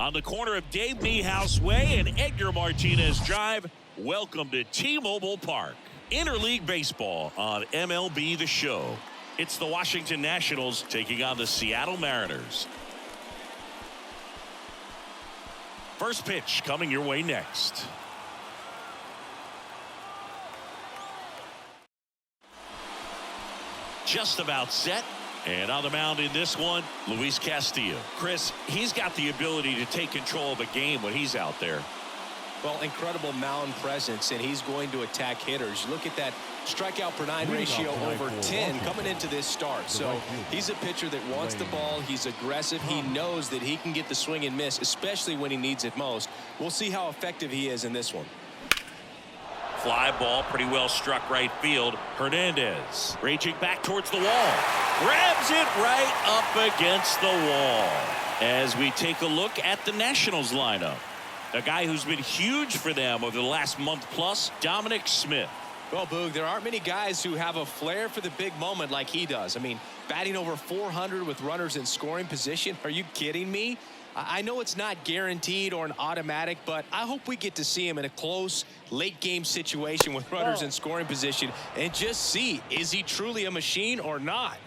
On the corner of Dave Niehaus Way and Edgar Martinez Drive, welcome to T-Mobile Park. Interleague Baseball on MLB The Show. It's the Washington Nationals taking on the Seattle Mariners. First pitch coming your way next. Just about set. And on the mound in this one, Luis Castillo. Chris, he's got the ability to take control of a game when he's out there. Well, incredible mound presence, and he's going to attack hitters. Look at that strikeout per nine ratio over 10 coming into this start. So he's a pitcher that wants the ball. He's aggressive. He knows that he can get the swing and miss, especially when he needs it most. We'll see how effective he is in this one. Fly ball pretty well struck right field. Hernandez reaching back towards the wall. Grabs it right up against the wall. As we take a look at the Nationals lineup. A guy who's been huge for them over the last month plus, Dominic Smith. Well, Boog, there aren't many guys who have a flair for the big moment like he does. I mean, batting over 400 with runners in scoring position. Are you kidding me? I know it's not guaranteed or an automatic, but I hope we get to see him in a close late game situation with runners in scoring position and just see, is he truly a machine or not?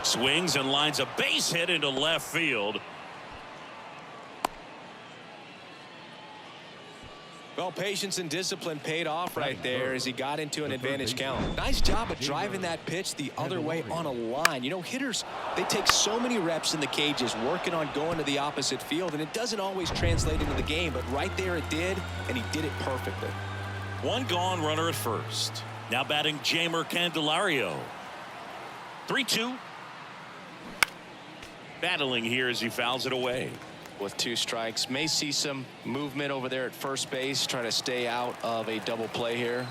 Swings and lines a base hit into left field. Well, patience and discipline paid off right there as he got into an advantage count. Nice job of driving that pitch the other way on a line. You know, hitters, they take so many reps in the cages working on going to the opposite field, and it doesn't always translate into the game, but right there it did, and he did it perfectly. One gone, runner at first. Now batting Jeimer Candelario. 3-2. Battling here as he fouls it away. With two strikes, may see some movement over there at first base, try to stay out of a double play here.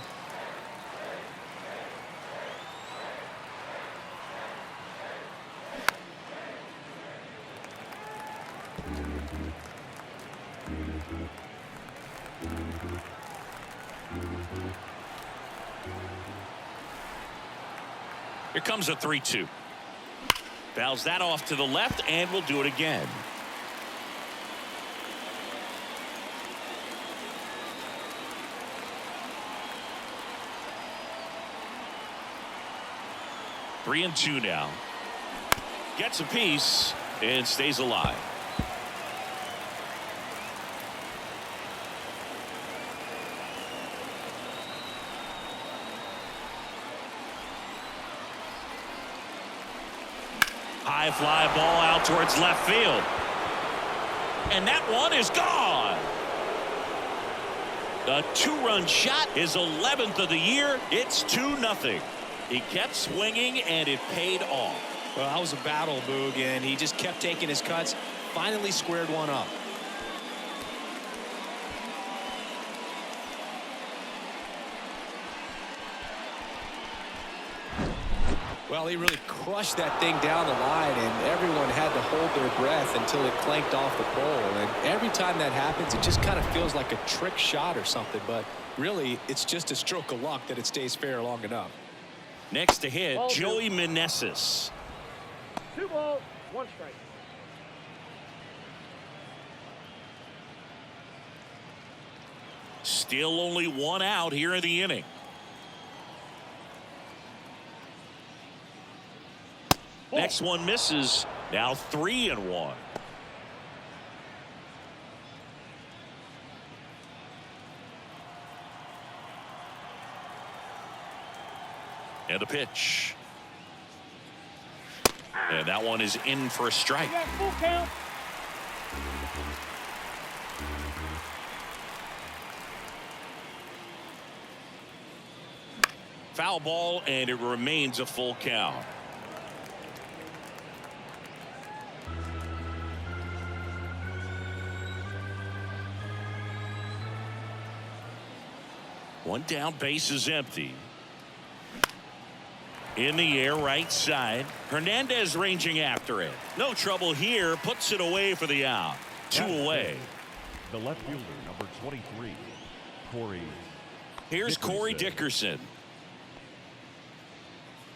Here comes a 3-2. Fouls that off to the left, and we'll do it again. Three and two now. Gets a piece and stays alive. High fly ball out towards left field. And that one is gone. A two-run shot, his 11th of the year. It's 2-0. He kept swinging, and it paid off. Well, that was a battle, Boog, and he just kept taking his cuts. Finally squared one up. Well, he really crushed that thing down the line, and everyone had to hold their breath until it clanked off the pole. And every time that happens, it just kind of feels like a trick shot or something. But really, it's just a stroke of luck that it stays fair long enough. Next to hit, Joey Meneses. 2 balls, 1 strike. Still only 1 out here in the inning. Next one misses. Now 3-1. And a pitch. And that one is in for a strike. Full count. Foul ball, and it remains a full count. One down, base is empty. In the air, right side. Hernandez ranging after it. No trouble here. Puts it away for the out. 2 away. The left fielder, number 23, Corey. Here's Corey Dickerson.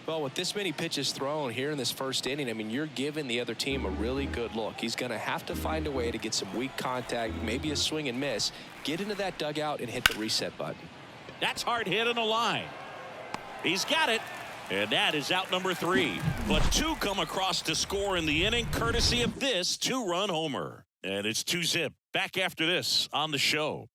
Well, with this many pitches thrown here in this first inning, I mean, you're giving the other team a really good look. He's going to have to find a way to get some weak contact, maybe a swing and miss, get into that dugout and hit the reset button. That's hard hit in the line. He's got it. And that is out number 3. But 2 come across to score in the inning, courtesy of this 2-run homer. And it's 2-zip. Back after this on the show.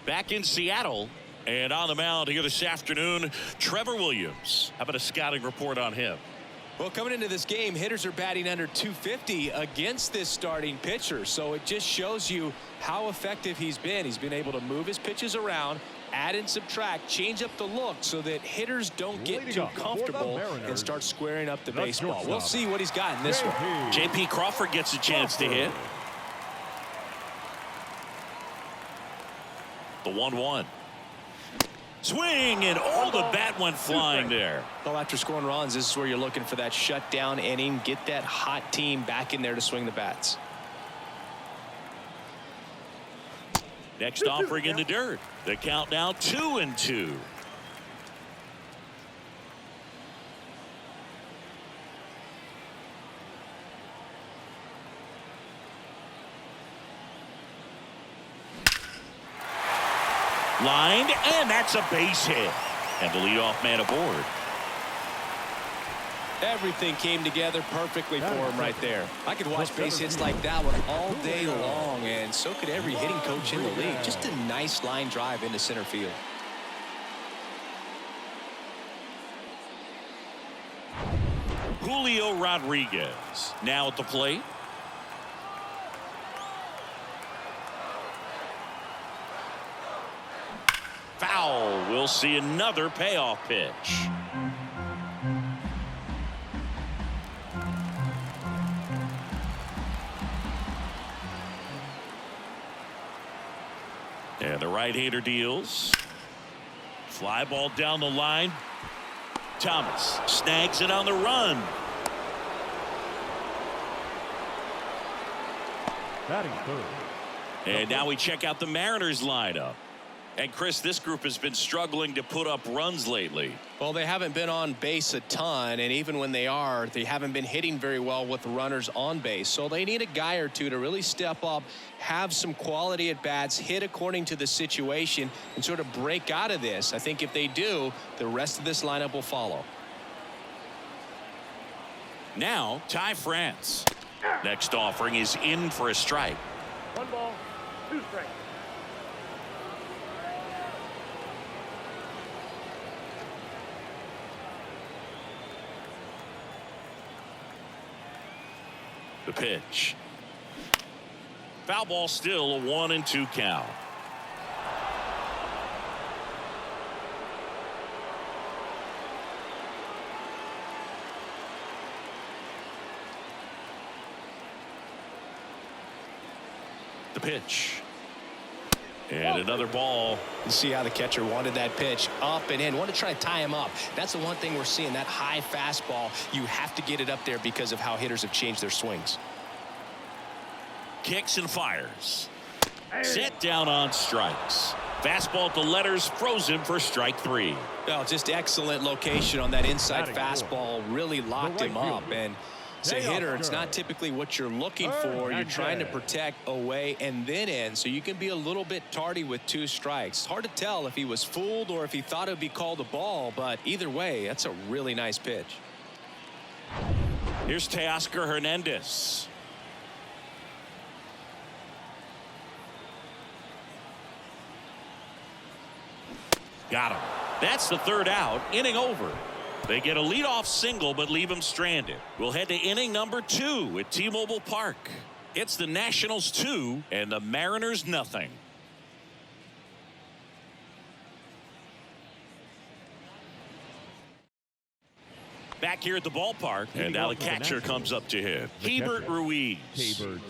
Back in Seattle. And on the mound here this afternoon, Trevor Williams. How about a scouting report on him? Well, coming into this game, hitters are batting under 250 against this starting pitcher. So it just shows you how effective he's been. He's been able to move his pitches around, add and subtract, change up the look so that hitters don't get too comfortable and start squaring up the baseball. We'll see what he's got in this one. J.P. Crawford gets a chance to hit. The 1-1. Swing, and the bat went flying there. Well, after scoring runs, this is where you're looking for that shutdown inning. Get that hot team back in there to swing the bats. Next offering in the dirt. The count now 2-2. Lined, and that's a base hit. And the leadoff man aboard. Everything came together perfectly for him right there. I could watch base hits like that one all day long, and so could every hitting coach in the league. Just a nice line drive into center field. Julio Rodriguez now at the plate. Foul. We'll see another payoff pitch. And the right-hander deals. Fly ball down the line. Thomas snags it on the run. Batting third. And now we check out the Mariners lineup. And Chris, this group has been struggling to put up runs lately. Well, they haven't been on base a ton, and even when they are, they haven't been hitting very well with runners on base. So they need a guy or two to really step up, have some quality at bats, hit according to the situation, and sort of break out of this. I think if they do, the rest of this lineup will follow. Now, Ty France. Next offering is in for a strike. 1 ball, 2 strikes. The pitch. Foul ball, still a 1-2 count. The pitch. And another ball. You see how the catcher wanted that pitch up and in. Want to try to tie him up. That's the one thing we're seeing, that high fastball. You have to get it up there because of how hitters have changed their swings. Kicks and fires. Set down on strikes. Fastball to letters, frozen for strike 3. Well, just excellent location on that inside fastball. Really locked him up. And as a hitter, it's not typically what you're looking for. You're trying to protect away and then in, so you can be a little bit tardy with 2 strikes. It's hard to tell if he was fooled or if he thought it would be called a ball, but either way, that's a really nice pitch. Here's Teoscar Hernandez. Got him. That's the 3rd out. Inning over. They get a leadoff single but leave him stranded. We'll head to inning number 2 at T-Mobile Park. It's the Nationals 2 and the Mariners nothing. Back here at the ballpark, and now the catcher comes up to him. Hebert Ruiz. Hebert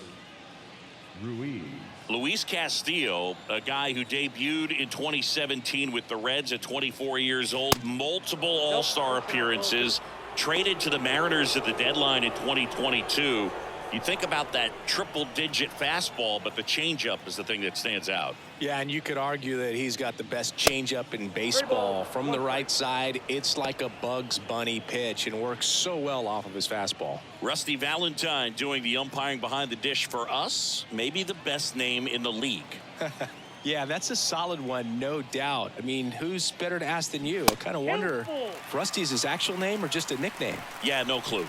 Ruiz. Luis Castillo, a guy who debuted in 2017 with the Reds at 24 years old, multiple all-star appearances, traded to the Mariners at the deadline in 2022. You think about that triple-digit fastball, but the changeup is the thing that stands out. Yeah, and you could argue that he's got the best changeup in baseball. From the right side, it's like a Bugs Bunny pitch and works so well off of his fastball. Rusty Valentine doing the umpiring behind the dish for us. Maybe the best name in the league. Yeah, that's a solid one, no doubt. I mean, who's better to ask than you? I kind of wonder if Rusty is his actual name or just a nickname. Yeah, no clue.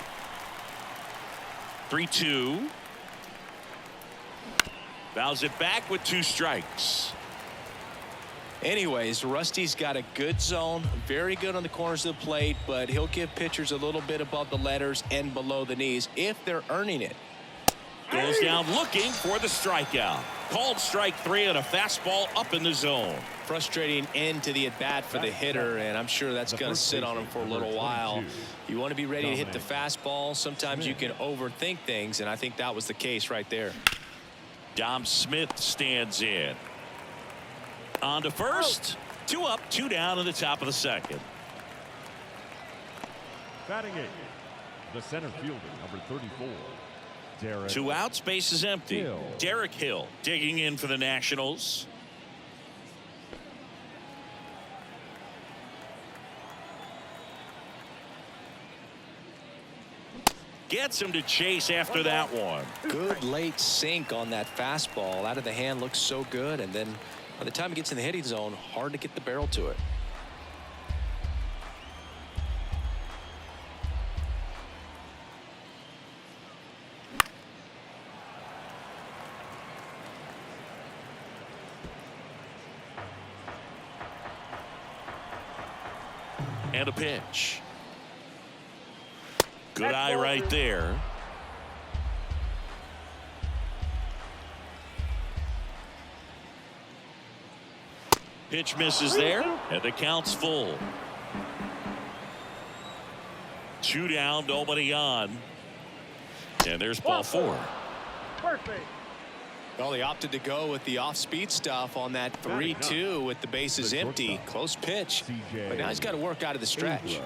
3-2. Fouls it back with 2 strikes. Anyways, Rusty's got a good zone, very good on the corners of the plate, but he'll give pitchers a little bit above the letters and below the knees if they're earning it. Goes down looking for the strikeout. Called strike 3 on a fastball up in the zone. Frustrating end to the at-bat for the hitter, and I'm sure that's going to sit on him for a little while. You want to be ready to hit the fastball. Sometimes you can overthink things, and I think that was the case right there. Dom Smith stands in. On to first. 2 up, 2 down in the top of the second. Batting 8, the center fielder, number 34. Derek 2 outs, base is empty. Hill. Derek Hill digging in for the Nationals. Gets him to chase after that one. Good late sink on that fastball. Out of the hand looks so good, and then by the time it gets in the hitting zone, hard to get the barrel to it. And a pitch. Good eye right there. Pitch misses there, and the count's full. 2 down, nobody on. And there's ball 4. Perfect. Well, he opted to go with the off-speed stuff on that 3-2 with the bases empty. Close pitch, but now he's got to work out of the stretch.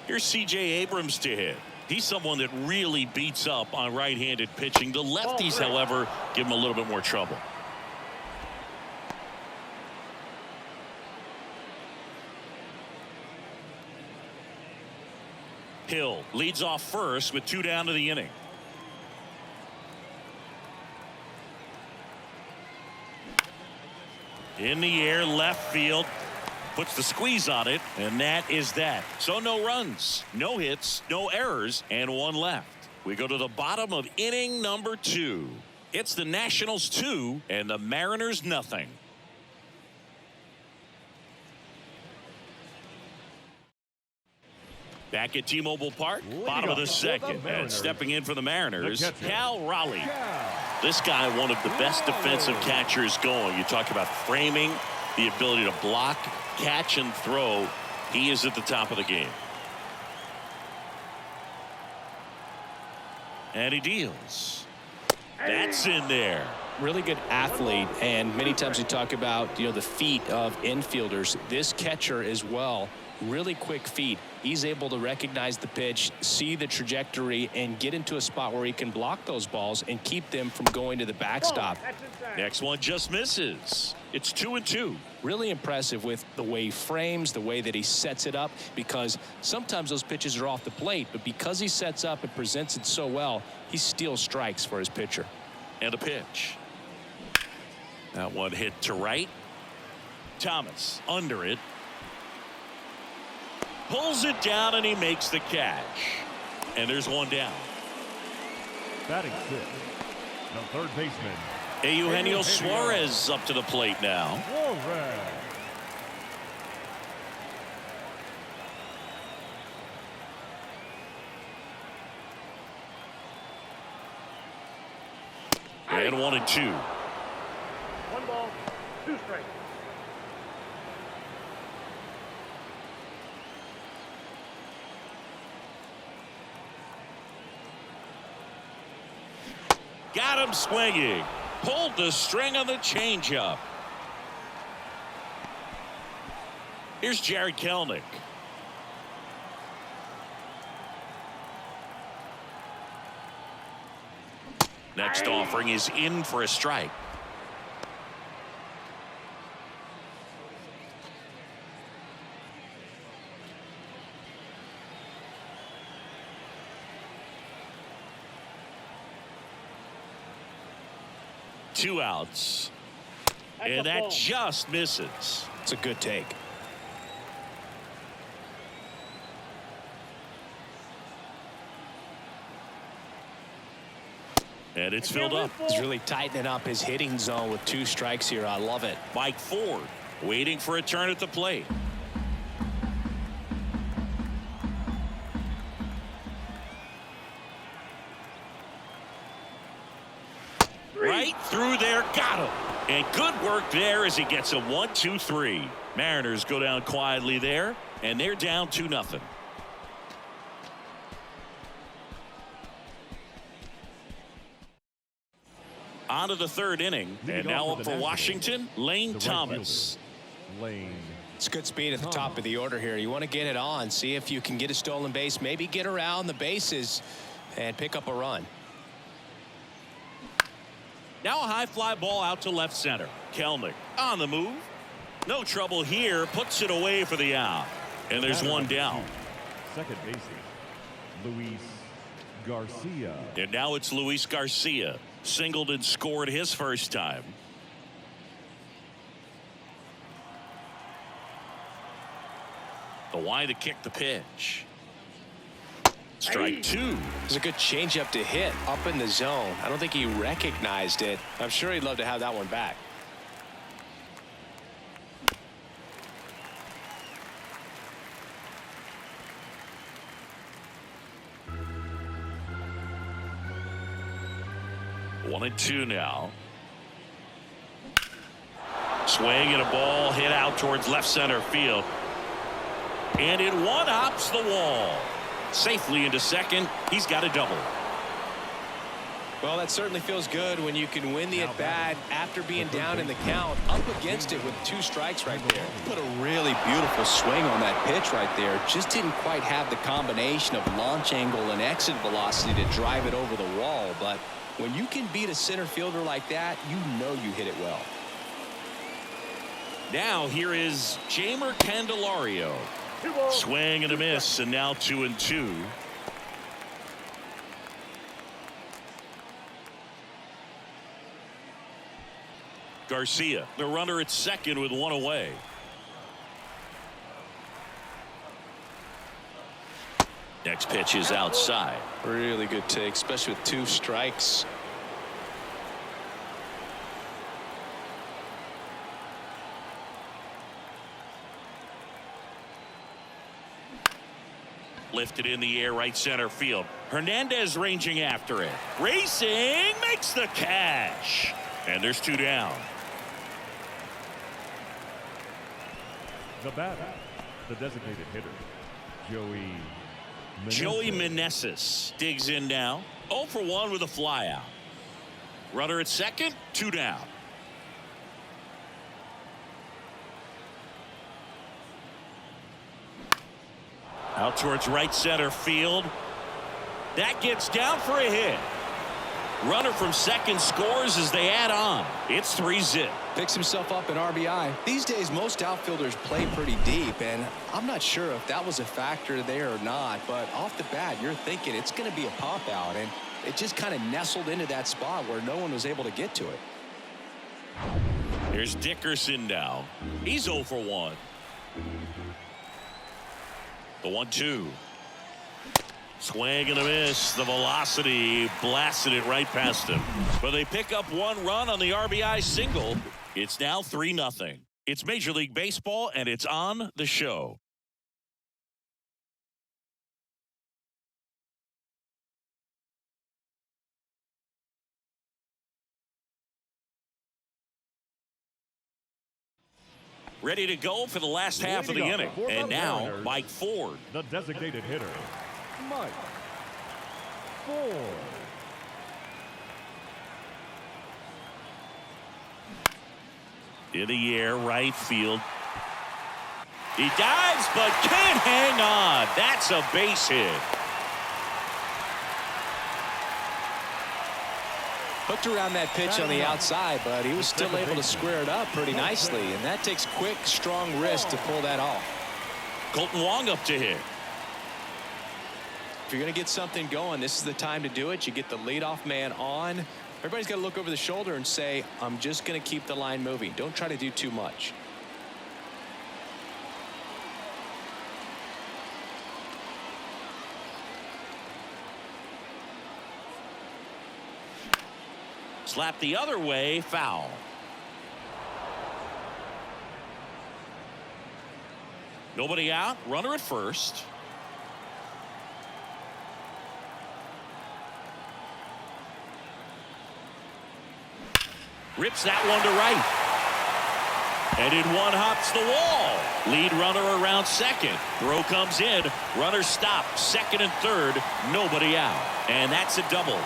Here's C.J. Abrams to hit. He's someone that really beats up on right-handed pitching. The lefties, however, give him a little bit more trouble. Hill leads off first with 2 down to the inning. In the air, left field. Puts the squeeze on it, and that is that. So no runs, no hits, no errors, and 1 left. We go to the bottom of inning number 2. It's the Nationals 2 and the Mariners nothing. Back at T-Mobile Park, bottom of the second, and stepping in for the Mariners, Cal Raleigh. This guy, one of the best defensive catchers going. You talk about framing, the ability to block, catch, and throw. He is at the top of the game. And he deals. That's in there. Really good athlete, and many times we talk about, the feet of infielders. This catcher as well, really quick feet. He's able to recognize the pitch, see the trajectory, and get into a spot where he can block those balls and keep them from going to the backstop. Next one just misses. It's 2-2. Really impressive with the way he frames, the way that he sets it up, because sometimes those pitches are off the plate, but because he sets up and presents it so well, he steals strikes for his pitcher. And a pitch. That one hit to right. Thomas under it. Pulls it down, and he makes the catch. And there's 1 down. Batting 6, the third baseman, Eugenio Suarez up to the plate now. Suarez. And 1-2. 1 ball, 2 strikes. Got him swinging. Pulled the string on the changeup. Here's Jared Kelenic. Next offering is in for a strike. Two outs. And that just misses. It's a good take. And it's filled up. He's really tightening up his hitting zone with 2 strikes here. I love it. Mike Ford waiting for a turn at the plate. Right through there, got him. And good work there as he gets a 1-2-3. Mariners go down quietly there, and they're down 2-0. On to the 3rd inning, and now up for Washington, Lane Thomas. Lane. It's good speed at the top of the order here. You want to get it on, see if you can get a stolen base, maybe get around the bases and pick up a run. Now a high fly ball out to left center. Kelenic on the move. No trouble here. Puts it away for the out. And there's one down. Second baseman, Luis Garcia. And now it's Luis Garcia. Singled and scored his first time. The Y to kick the pitch. Strike 2. It was a good changeup to hit up in the zone. I don't think he recognized it. I'm sure he'd love to have that one back. One and two now. Swing and a ball hit out towards left center field. And it one-hops the wall. Safely into second. He's got a double. Well, that certainly feels good when you can win the at-bat after being down in the count, up against it with 2 strikes right there. Put a really beautiful swing on that pitch right there. Just didn't quite have the combination of launch angle and exit velocity to drive it over the wall. But when you can beat a center fielder like that, you know you hit it well. Now here is Jamer Candelario. Swing and a miss, and now 2-2. Garcia, the runner at second with 1 away. Next pitch is outside. Really good take, especially with 2 strikes. Lifted in the air, right center field. Hernandez ranging after it. Racing, makes the catch. And there's 2 down. The batter, the designated hitter, Joey Meneses digs in now. 0 for 1 with a fly out. Runner at second, 2 down. Out towards right center field. That gets down for a hit. Runner from second scores as they add on. It's 3-zip. Picks himself up an RBI. These days, most outfielders play pretty deep, and I'm not sure if that was a factor there or not, but off the bat, you're thinking it's going to be a pop out, and it just kind of nestled into that spot where no one was able to get to it. Here's Dickerson now. He's 0 for 1. The 1-2. Swing and a miss. The velocity blasted it right past him. But they pick up 1 run on the RBI single. It's now 3-0. It's Major League Baseball, and it's on the show. Ready to go for the last half of the inning. And now, Mike Ford. the designated hitter, Mike Ford. In the air, right field. He dives, but can't hang on. That's a base hit. Hooked around that pitch on the outside, but he was still able to square it up pretty nicely, and that takes quick, strong wrist to pull that off. Colton Wong up to hit. If you're going to get something going, this is the time to do it. You get the leadoff man on. Everybody's got to look over the shoulder and say, I'm just going to keep the line moving. Don't try to do too much. Slap the other way, foul. Nobody out, runner at first. Rips that one to right. And in one hops the wall. Lead runner around second. Throw comes in. Runner stopped. Second and third. Nobody out. And that's a double.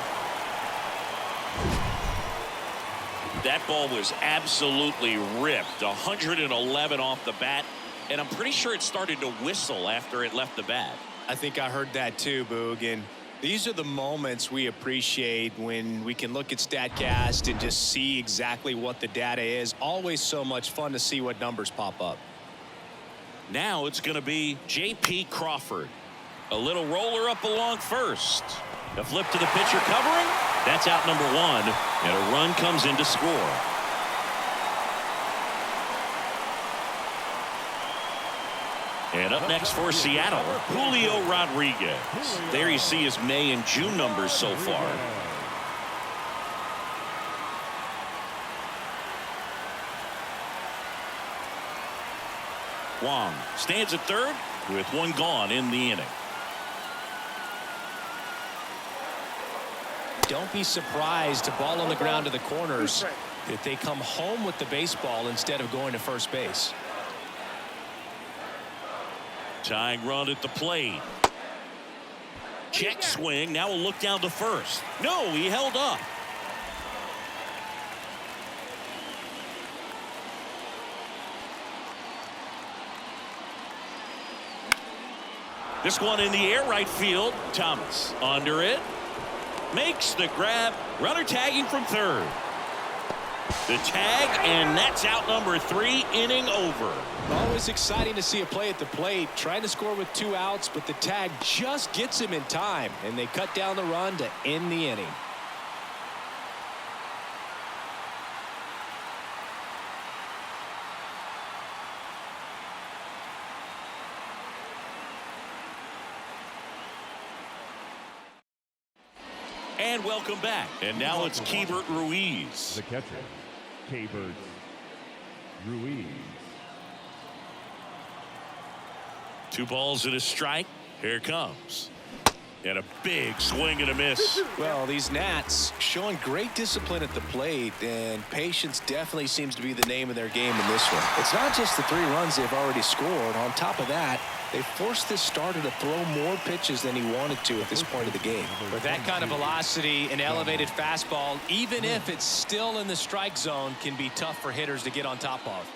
That ball was absolutely ripped. 111 off the bat. And I'm pretty sure it started to whistle after it left the bat. I think I heard that too, Boog. And these are the moments we appreciate when we can look at StatCast and just see exactly what the data is. Always so much fun to see what numbers pop up. Now it's going to be J.P. Crawford. A little roller up along first. A flip to the pitcher covering. That's out number one. And a run comes in to score. And up next for Seattle, Julio Rodriguez. There you see his May and June numbers so far. Wong stands at third with one gone in the inning. Don't be surprised, a ball on the ground to the corners, that they come home with the baseball instead of going to first base. Tying run at the plate. Check swing. Now we'll look down to first. No, he held up. This one in the air, right field. Thomas under it. Makes the grab. Runner tagging from third. The tag, and that's out number three. Inning over. Always exciting to see a play at the plate. Trying to score with 2 outs, but the tag just gets him in time, and they cut down the run to end the inning. And welcome back. And now it's Keibert Ruiz. The catcher, Keibert Ruiz. 2 balls and a strike. Here it comes. And a big swing and a miss. Well, these Nats showing great discipline at the plate, and patience definitely seems to be the name of their game in this one. It's not just the 3 runs they've already scored. On top of that, they forced this starter to throw more pitches than he wanted to at this point of the game. With that kind of velocity, an elevated fastball, even if it's still in the strike zone, can be tough for hitters to get on top of.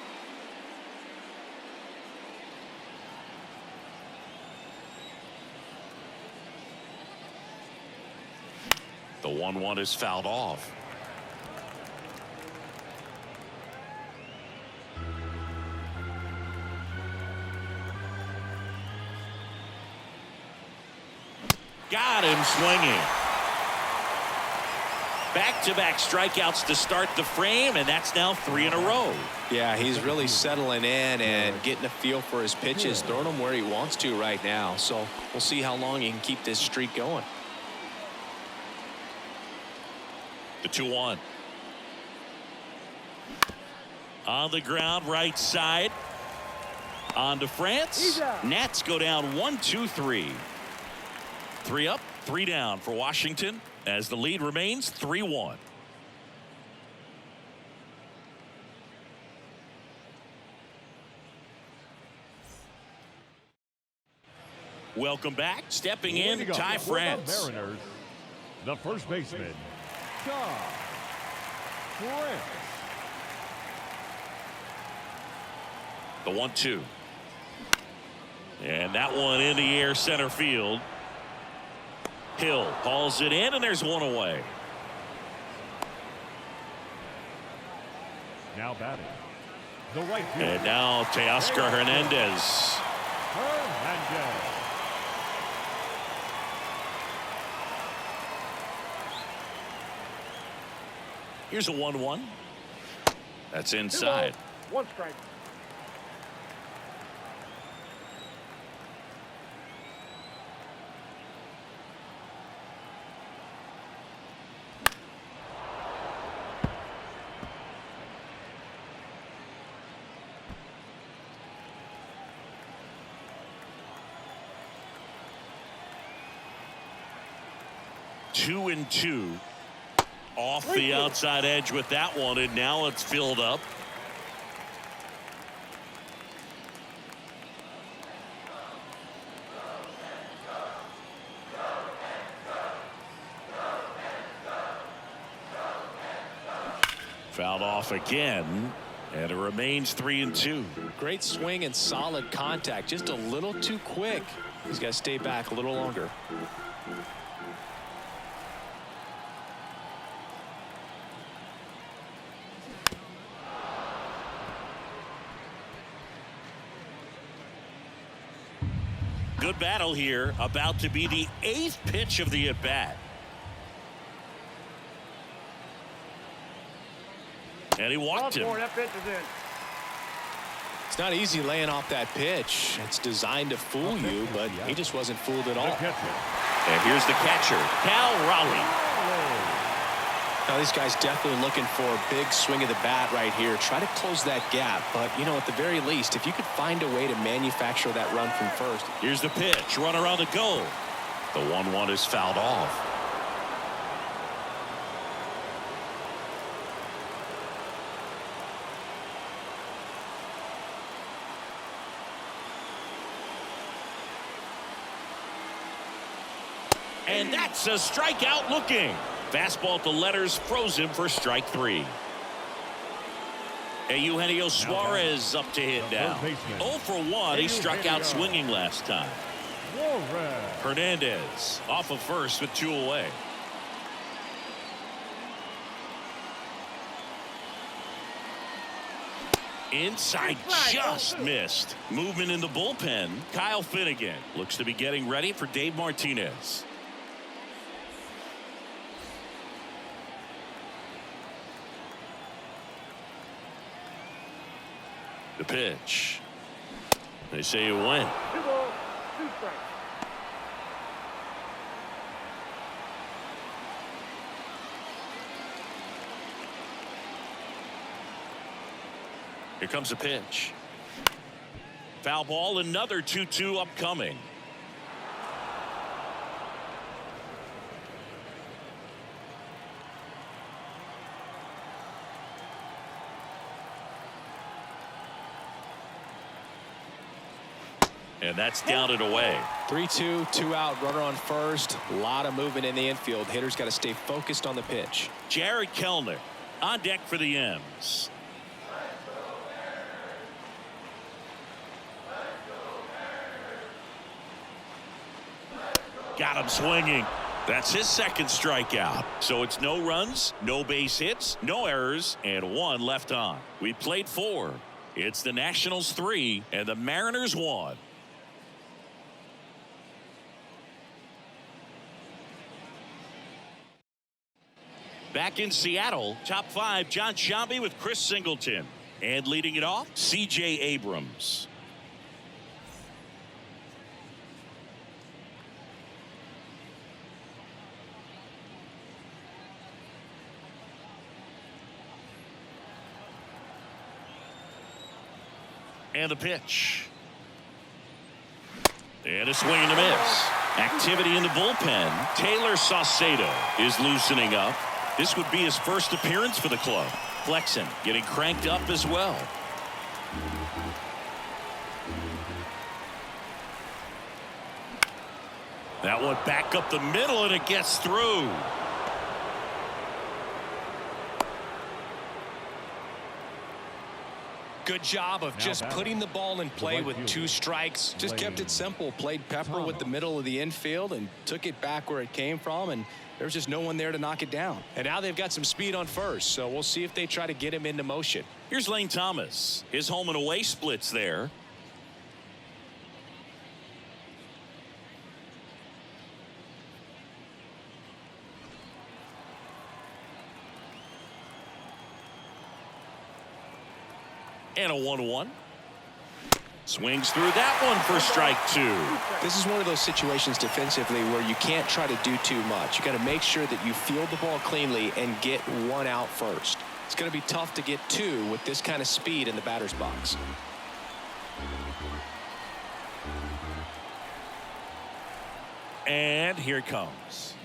The 1-1 is fouled off. Got him swinging. Back-to-back strikeouts to start the frame, and that's now 3 in a row. Yeah, he's really settling in and getting a feel for his pitches, throwing them where he wants to right now. So we'll see how long he can keep this streak going. The 2-1. On the ground, right side. On to France. Nats go down 1-2-3. 3 up, 3 down for Washington as the lead remains 3-1. Welcome back. Stepping in, Ty France. Mariners, the first baseman, Ty France. The 1-2. And that one in the air center field. Hill hauls it in, and there's one away. Now batting, the right fielder. And now Teoscar Hernandez. Here's a 1-1. That's inside. 1 strike. Two and two. Off the outside edge with that one, and now it's filled up. Fouled off again, and it remains 3-2. Great swing and solid contact, just a little too quick. He's got to stay back a little longer. Good battle here, about to be the 8th pitch of the at-bat. And he walked him. That pitch is in. It's not easy laying off that pitch. It's designed to fool you, but he just wasn't fooled at all. And here's the catcher, Cal Raleigh. Now these guys definitely looking for a big swing of the bat right here. Try to close that gap, but you know, at the very least, if you could find a way to manufacture that run from first. Here's the pitch, run around the goal. The 1-1 is fouled off. And that's a strikeout looking. Fastball to letters froze him for strike 3. And Eugenio Suarez up to hit now. 0 for 1. He struck out swinging last time. Hernandez off of first with 2 away. Inside, just missed. Movement in the bullpen. Kyle Finnegan looks to be getting ready for Dave Martinez. The pitch. They say you win. 2 balls, 2 strikes. Here comes the pitch. Foul ball, another 2-2 upcoming. And that's down and away. 3-2, 2 out, runner on first. A lot of movement in the infield. Hitter's got to stay focused on the pitch. Jared Kellner on deck for the M's. Got him swinging. That's his second strikeout. So it's no runs, no base hits, no errors, and 1 left on. We played 4. It's the Nationals 3 and the Mariners 1. Back in Seattle, top 5, John Sciambi with Chris Singleton. And leading it off, C.J. Abrams. And the pitch. And a swing and a miss. Activity in the bullpen. Taylor Saucedo is loosening up. This would be his first appearance for the club. Flexen getting cranked up as well. That one back up the middle, and it gets through. Good job of just putting the ball in play with 2 strikes. Just kept it simple. Played pepper with the middle of the infield and took it back where it came from, and there's just no one there to knock it down. And now they've got some speed on first, so we'll see if they try to get him into motion. Here's Lane Thomas. His home and away splits there. And a 1-1. Swings through that one for strike 2. This is one of those situations defensively where you can't try to do too much. You got to make sure that you field the ball cleanly and get 1 out first. It's going to be tough to get 2 with this kind of speed in the batter's box. And here it comes.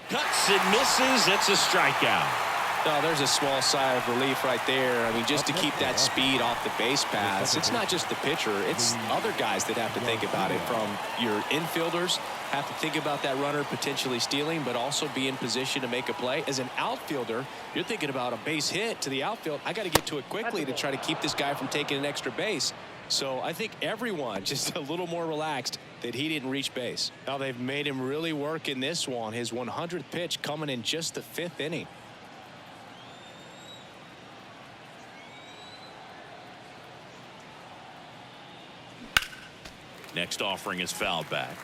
Cuts and misses. It's a strikeout. Oh, there's a small sigh of relief right there. I mean, just to keep that speed off the base paths. It's not just the pitcher. It's other guys that have to think about it. From your infielders have to think about that runner potentially stealing, but also be in position to make a play. As an outfielder, you're thinking about a base hit to the outfield. I got to get to it quickly to try to keep this guy from taking an extra base. So I think everyone just a little more relaxed that he didn't reach base. Now they've made him really work in this one. His 100th pitch coming in just the 5th inning. Next offering is fouled back.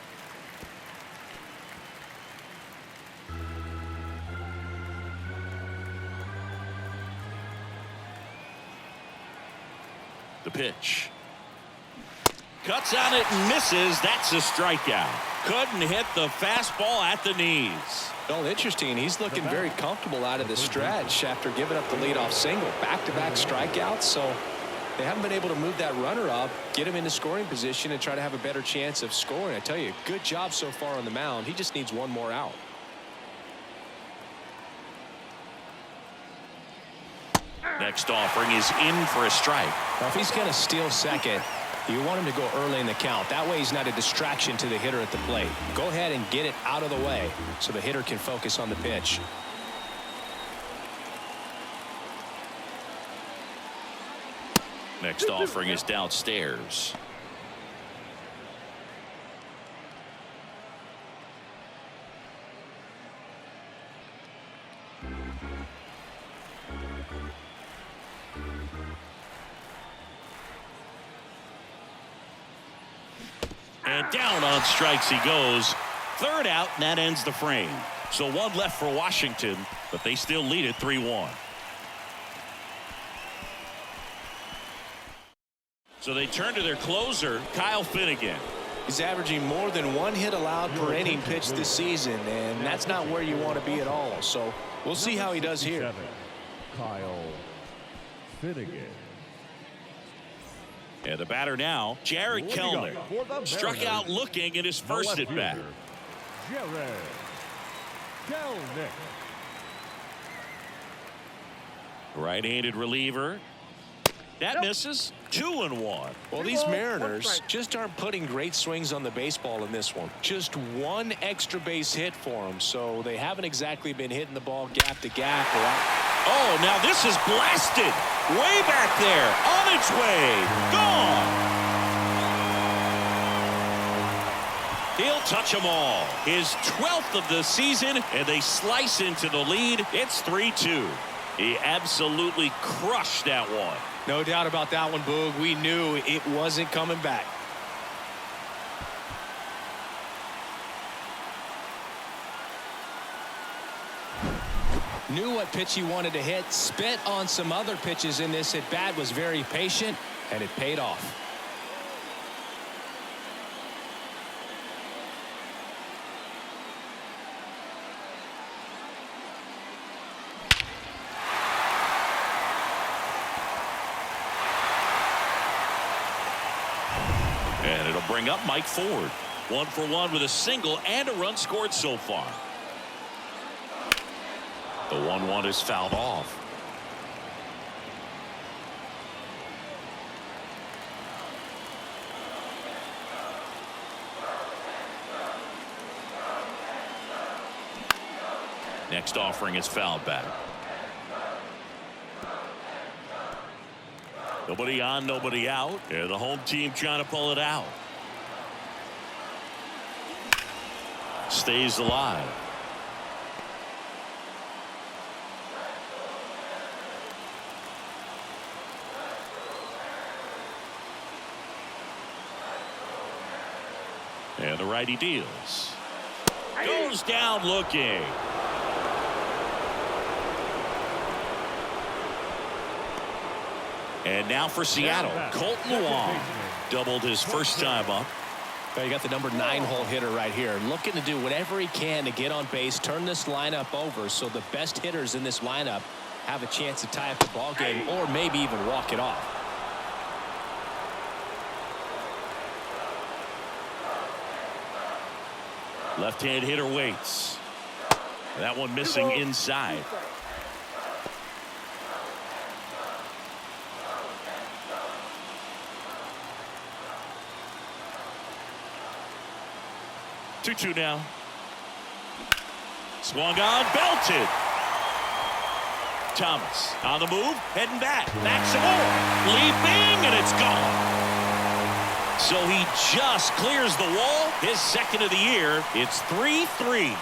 The pitch. Cuts on it and misses. That's a strikeout. Couldn't hit the fastball at the knees. Well, interesting. He's looking very comfortable out of the stretch after giving up the leadoff single. Back-to-back strikeouts, so they haven't been able to move that runner up, get him into scoring position, and try to have a better chance of scoring. I tell you, good job so far on the mound. He just needs 1 more out. Next offering is in for a strike. Now, if he's going to steal second, you want him to go early in the count. That way he's not a distraction to the hitter at the plate. Go ahead and get it out of the way so the hitter can focus on the pitch. Next offering is downstairs. And down on strikes he goes. 3rd out, and that ends the frame. So 1 left for Washington, but they still lead it 3-1. So they turn to their closer, Kyle Finnegan. He's averaging more than 1 hit allowed per inning pitched this season, and that's not where you want to be at all. So we'll see how he does here. Kyle Finnegan. And the batter now, Jared Kelenic. Struck out looking in his first at bat. Jared Kelenic. Right-handed reliever. That misses. 2-1. Well, these Mariners just aren't putting great swings on the baseball in this one. Just 1 extra base hit for them, so they haven't exactly been hitting the ball gap to gap. Oh, now this is blasted. Way back there. On its way. Gone. He'll touch them all. His 12th of the season, and they slice into the lead. It's 3-2. He absolutely crushed that one. No doubt about that one, Boog. We knew it wasn't coming back. Knew what pitch he wanted to hit. Spent on some other pitches in this at bat. Was very patient, and it paid off. And it'll bring up Mike Ford. 1 for 1 with a single and a run scored so far. The 1-1 is fouled off. Next offering is fouled back. Nobody on, nobody out. And the home team trying to pull it out. Stays alive. And the righty deals. Goes down looking. And now for Seattle, Colton Wong doubled his first time up. Well, you got the number 9 hole hitter right here, looking to do whatever he can to get on base, turn this lineup over so the best hitters in this lineup have a chance to tie up the ball game or maybe even walk it off. Left-hand hitter waits. That one missing inside. Two now. Swung on, belted. Thomas on the move, heading back. Back some more. Leaping, and it's gone. So he just clears the wall. His second of the year. It's 3-3.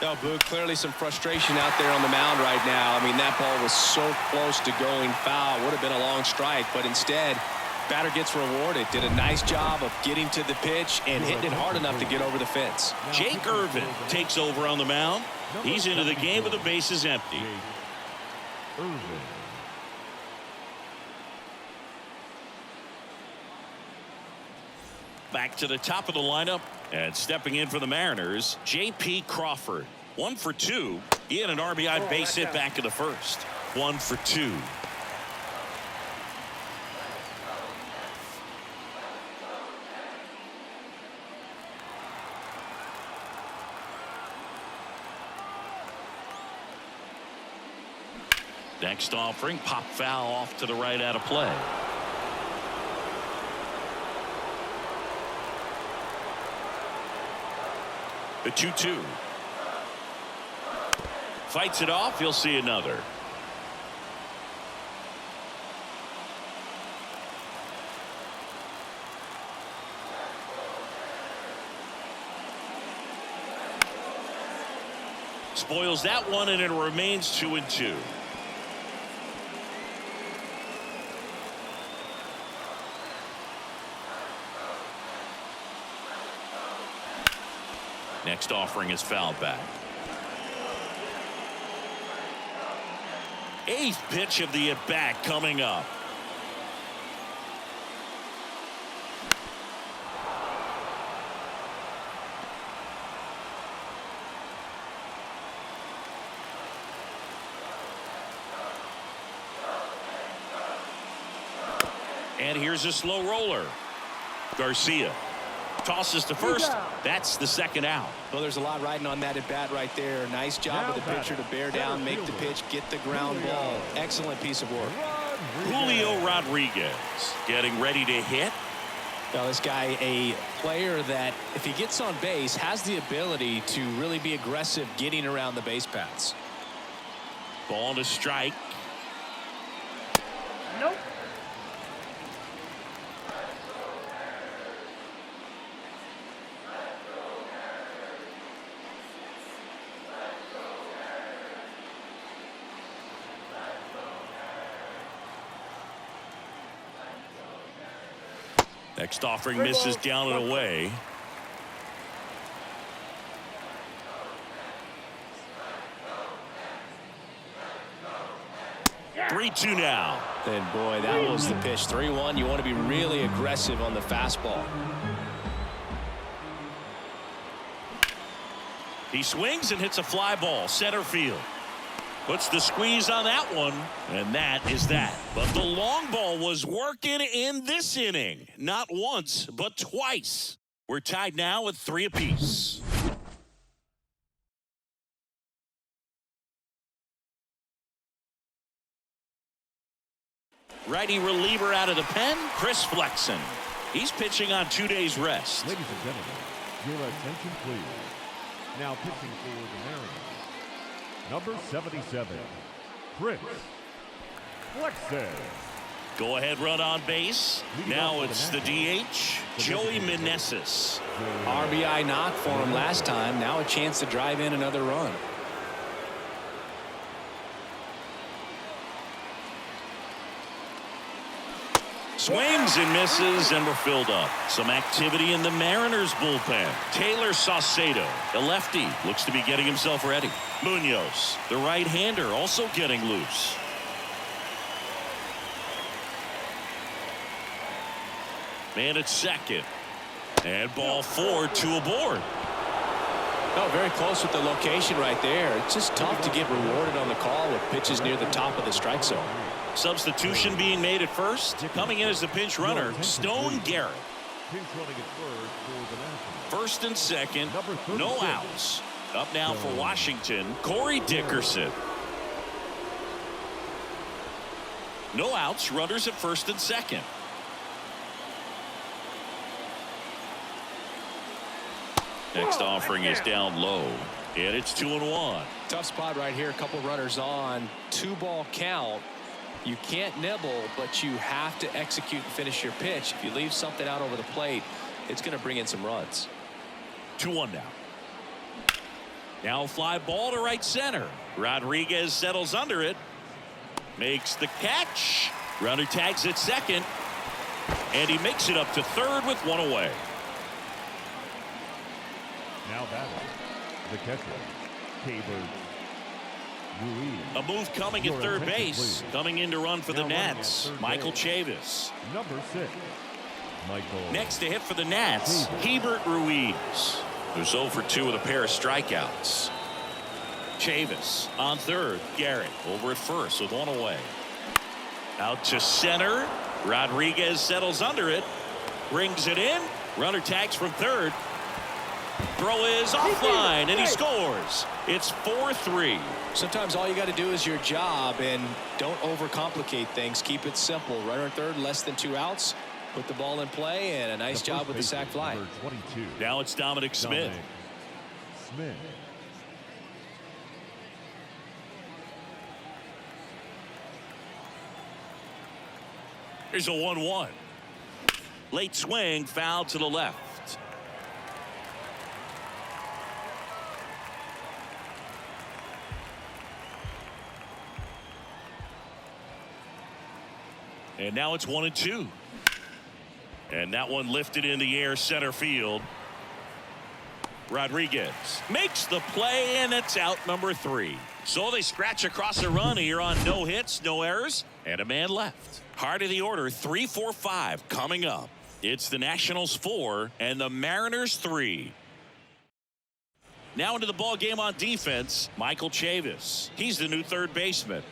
No, Boog, clearly some frustration out there on the mound right now. I mean, that ball was so close to going foul. Would have been a long strike, but instead, batter gets rewarded. Did a nice job of getting to the pitch and hitting it hard enough to get over the fence. Jake Irvin takes over on the mound. He's into the game with the bases empty. Back to the top of the lineup, and stepping in for the Mariners, J.P. Crawford. 1 for 2. He had an RBI base hit back in the first. 1 for 2. Next offering, pop foul off to the right out of play. The 2-2. Fights it off. He'll see another. Spoils that one, and it remains 2-2. Next offering is fouled back. 8th pitch of the at-bat coming up. And here's a slow roller. Garcia tosses to first. That's the second out. Well, there's a lot riding on that at bat right there. Nice job of the pitcher to bear down, make the pitch, get the ground ball. Excellent piece of work. Julio Rodriguez getting ready to hit. Now, this guy, a player that if he gets on base has the ability to really be aggressive getting around the base paths. Ball to strike. Nope. Next offering misses down and away. Yeah. 3-2 now. And boy, that was the pitch. 3-1. You want to be really aggressive on the fastball. He swings and hits a fly ball center field. Puts the squeeze on that one, and that is that. But the long ball was working in this inning. Not once, but twice. We're tied now at 3 apiece. Righty reliever out of the pen, Chris Flexen. He's pitching on 2 days rest. Ladies and gentlemen, your attention please. Now pitching for the Mariners, number 77, Chris Flexen. Go ahead run on base. Now it's the DH, Joey Meneses. RBI knock for him last time. Now a chance to drive in another run. Swings and misses, and we're filled up. Some activity in the Mariners bullpen. Taylor Saucedo, the lefty, looks to be getting himself ready. Munoz, the right-hander, also getting loose. Man at second. And ball 4, 2 aboard. Oh, very close with the location right there. It's just tough to get rewarded on the call with pitches near the top of the strike zone. Substitution being made at first. Coming in as the pinch runner, Stone Garrett. Pinch running at first for the Nationals. First and second, no outs. Up now for Washington, Corey Dickerson. No outs, runners at first and second. Next offering is down low, and it's 2-1. Tough spot right here. A couple runners on. 2-ball count. You can't nibble, but you have to execute and finish your pitch. If you leave something out over the plate, it's going to bring in some runs. 2-1 now. Now fly ball to right center. Rodriguez settles under it. Makes the catch. Runner tags at second. And he makes it up to third with one away. Now batting, the catcher, K-Bird. A move coming at third base. Coming in to run for the Nats, Michael Chavis. Number 6, Michael. Next to hit for the Nats, Hebert Ruiz, who's 0 for 2 with a pair of strikeouts. Chavis on third. Garrett over at first with one away. Out to center. Rodriguez settles under it. Brings it in. Runner tags from third. Throw is offline, and he scores. It's 4-3. Sometimes all you got to do is your job, and don't overcomplicate things. Keep it simple. Runner at third, less than 2 outs. Put the ball in play, and a nice job with the sac fly. Number 22. Now it's Dominic Smith. Smith. Here's a 1-1. Late swing, foul to the left. And now it's 1-2. And that one lifted in the air center field. Rodriguez makes the play, and it's out number 3. So they scratch across the run here on no hits, no errors, and a man left. Heart of the order, 3-4-5 coming up. It's the Nationals 4 and the Mariners 3. Now into the ball game on defense, Michael Chavis. He's the new third baseman.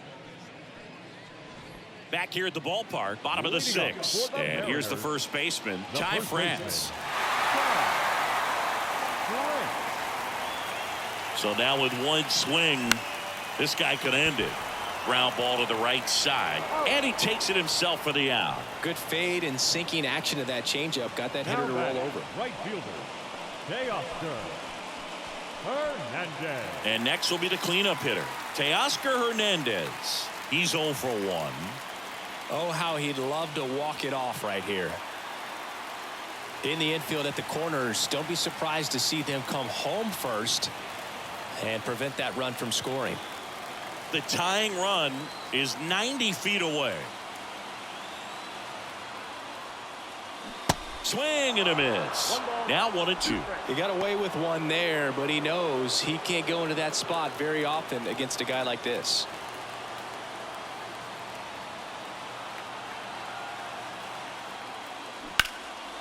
Back here at the ballpark, bottom of the 6th. And here's the first baseman, Ty France. So now with one swing, this guy could end it. Ground ball to the right side, and he takes it himself for the out. Good fade and sinking action of that changeup. Got that hitter to roll over. Right fielder, Teoscar Hernandez. And next will be the cleanup hitter, Teoscar Hernandez. He's 0 for 1. Oh, how he'd love to walk it off right here. In the infield at the corners, don't be surprised to see them come home first and prevent that run from scoring. The tying run is 90 feet away. Swing and a miss. Now 1-2. He got away with one there, but he knows he can't go into that spot very often against a guy like this.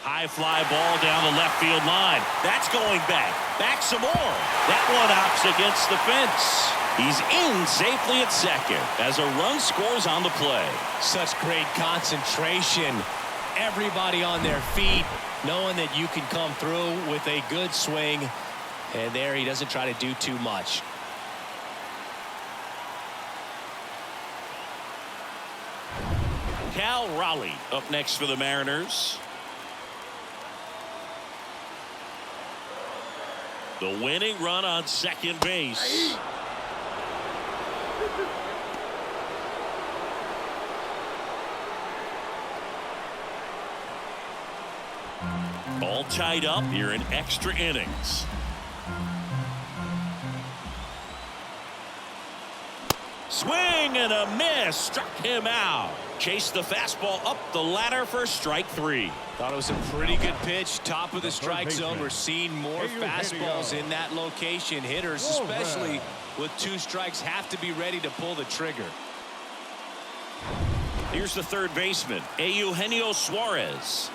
High fly ball down the left field line. That's going back. Back some more. That one hops against the fence. He's in safely at second as a run scores on the play. Such great concentration. Everybody on their feet, knowing that you can come through with a good swing. And there he doesn't try to do too much. Cal Raleigh up next for the Mariners. The winning run on second base. All tied up here in extra innings. Swing and a miss. Struck him out. Chased the fastball up the ladder for strike 3. Thought it was a pretty good pitch. Top of the strike zone. We're seeing more Eugenio. fastballs in that location. Hitters, especially with 2 strikes, have to be ready to pull the trigger. Here's the third baseman, Eugenio Suarez.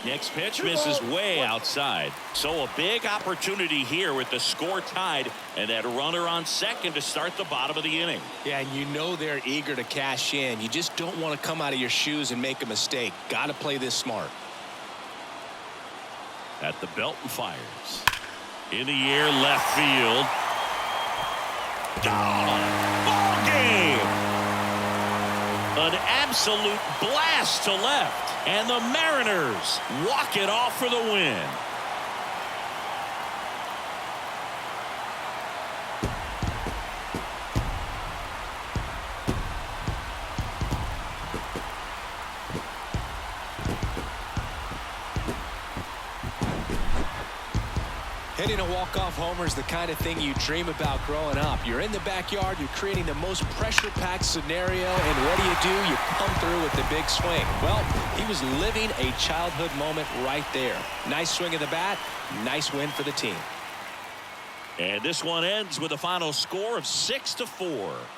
Next pitch misses way outside. So a big opportunity here with the score tied and that runner on second to start the bottom of the inning. Yeah, and you know they're eager to cash in. You just don't want to come out of your shoes and make a mistake. Got to play this smart. At the belt and fires. In the air, left field. Gone. Ball game. An absolute blast to left. And the Mariners walk it off for the win. Hitting a walk-off homer is the kind of thing you dream about growing up. You're in the backyard, you're creating the most pressure-packed scenario, and what do? You come through with the big swing. Well, he was living a childhood moment right there. Nice swing of the bat, nice win for the team. And this one ends with a final score of 6-4.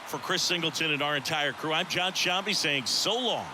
For Chris Singleton and our entire crew, I'm John Shambi saying so long.